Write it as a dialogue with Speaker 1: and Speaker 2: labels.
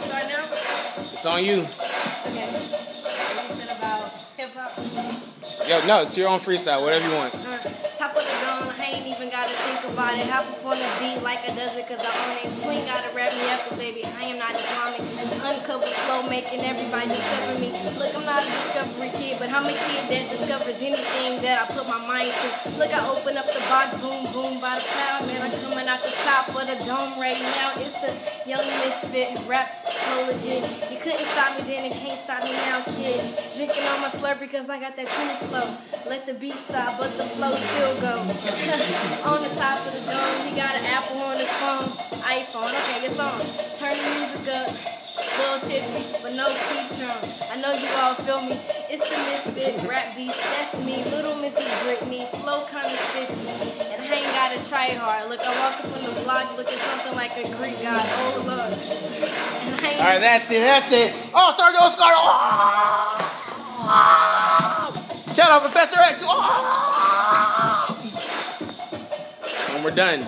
Speaker 1: Start now?
Speaker 2: It's on you.
Speaker 1: Okay. What you said about hip-hop?
Speaker 2: Yo, no, it's your own freestyle, whatever you want.
Speaker 1: Top of the dome, I ain't even gotta think about it. Hop up on the beat like I does it, cause I own it. Queen gotta wrap me up, cause baby, I am not Islamic. Uncovered flow, making everybody discover me. Look, I'm not a discovery kid, but I'm a kid that discovers anything that I put my mind to. Look, I open up the box, boom, boom, by the pound, man. I'm coming out the top of the dome right now. It's the young misfit, rap flow legit. You couldn't stop me then and can't stop me now, kid. Drinking on my Slurpee because I got that cool flow. Let the beat stop, but the flow still go. On the top of the dome, he got an Apple on his phone. iPhone, okay, it's on. Turn the music up, little tipsy, but no key drum. I know you all feel me. It's the misfit, rap beast, that's me. Little Mrs. Britney, flow kinda spiffy. And I ain't gotta try hard. Look, I walk up on the block looking something like a Greek god. Oh, look.
Speaker 2: Alright, that's it, that's it. Oh, start going, start. Shout out Professor X. And we're done.